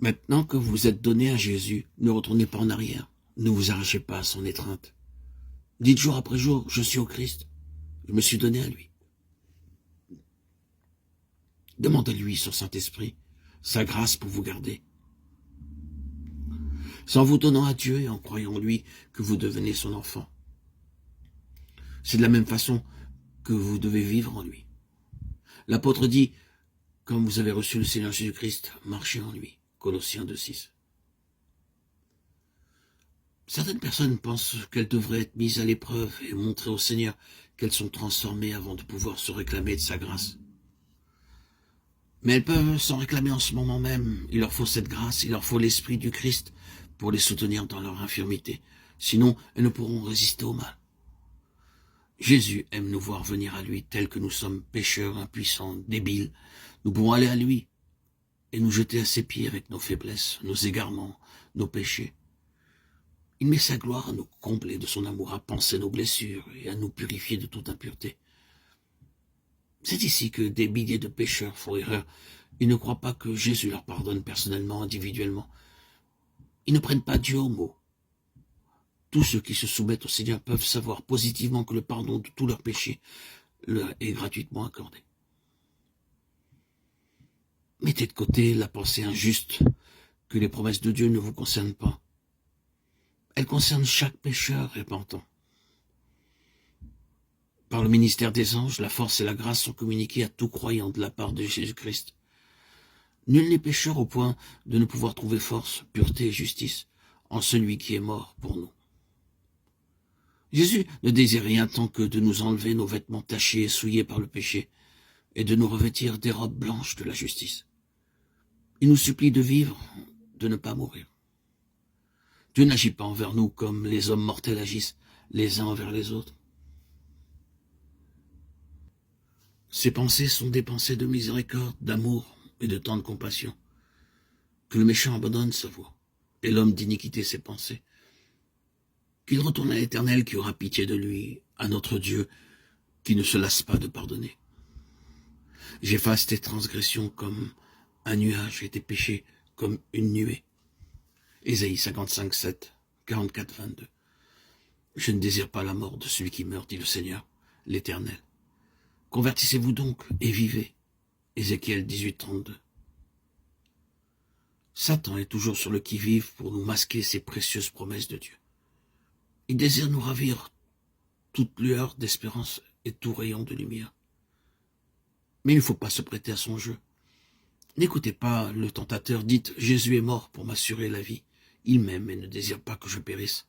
Maintenant que vous êtes donné à Jésus, ne retournez pas en arrière. Ne vous arrachez pas à son étreinte. Dites jour après jour, je suis au Christ. Je me suis donné à lui. Demandez-lui son Saint-Esprit, sa grâce pour vous garder. C'est en vous donnant à Dieu et en croyant en lui que vous devenez son enfant. C'est de la même façon que vous devez vivre en lui. L'apôtre dit, comme vous avez reçu le Seigneur Jésus-Christ, marchez en lui. Colossiens 2,6. Certaines personnes pensent qu'elles devraient être mises à l'épreuve et montrer au Seigneur qu'elles sont transformées avant de pouvoir se réclamer de sa grâce. Mais elles peuvent s'en réclamer en ce moment même. Il leur faut cette grâce, il leur faut l'Esprit du Christ pour les soutenir dans leur infirmité. Sinon, elles ne pourront résister au mal. Jésus aime nous voir venir à lui tels que nous sommes pécheurs, impuissants, débiles. Nous pouvons aller à lui et nous jeter à ses pieds avec nos faiblesses, nos égarements, nos péchés. Il met sa gloire à nous combler de son amour, à panser nos blessures et à nous purifier de toute impureté. C'est ici que des milliers de pécheurs font erreur. Ils ne croient pas que Jésus leur pardonne personnellement, individuellement. Ils ne prennent pas Dieu au mot. Tous ceux qui se soumettent au Seigneur peuvent savoir positivement que le pardon de tous leurs péchés leur est gratuitement accordé. Mettez de côté la pensée injuste que les promesses de Dieu ne vous concernent pas. Elles concernent chaque pécheur repentant. Par le ministère des anges, la force et la grâce sont communiquées à tout croyant de la part de Jésus-Christ. Nul n'est pécheur au point de ne pouvoir trouver force, pureté et justice en celui qui est mort pour nous. Jésus ne désire rien tant que de nous enlever nos vêtements tachés et souillés par le péché et de nous revêtir des robes blanches de la justice. Il nous supplie de vivre, de ne pas mourir. Dieu n'agit pas envers nous comme les hommes mortels agissent les uns envers les autres. Ses pensées sont des pensées de miséricorde, d'amour et de tendre compassion. Que le méchant abandonne sa voie et l'homme d'iniquité ses pensées. Qu'il retourne à l'Éternel qui aura pitié de lui, à notre Dieu qui ne se lasse pas de pardonner. J'efface tes transgressions comme un nuage et tes péchés comme une nuée. Ésaïe 55, 7, 44, 22. Je ne désire pas la mort de celui qui meurt, dit le Seigneur, l'Éternel. Convertissez-vous donc et vivez. Ézéchiel 18, 32. Satan est toujours sur le qui-vive pour nous masquer ces précieuses promesses de Dieu. Il désire nous ravir toute lueur d'espérance et tout rayon de lumière. Mais il ne faut pas se prêter à son jeu. N'écoutez pas le tentateur, dites « Jésus est mort pour m'assurer la vie. Il m'aime et ne désire pas que je périsse.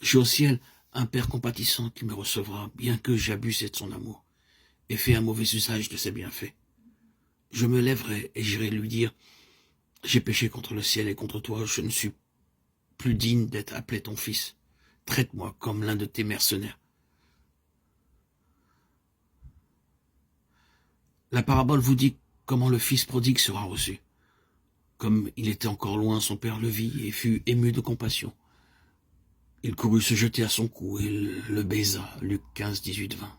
J'ai au ciel un Père compatissant qui me recevra, bien que j'abuse de son amour et fait un mauvais usage de ses bienfaits. Je me lèverai et j'irai lui dire « J'ai péché contre le ciel et contre toi, je ne suis plus digne d'être appelé ton fils. Traite-moi comme l'un de tes mercenaires. » La parabole vous dit comment le fils prodigue sera reçu. Comme il était encore loin, son père le vit et fut ému de compassion. Il courut se jeter à son cou et le baisa. Luc 15, 18, 20.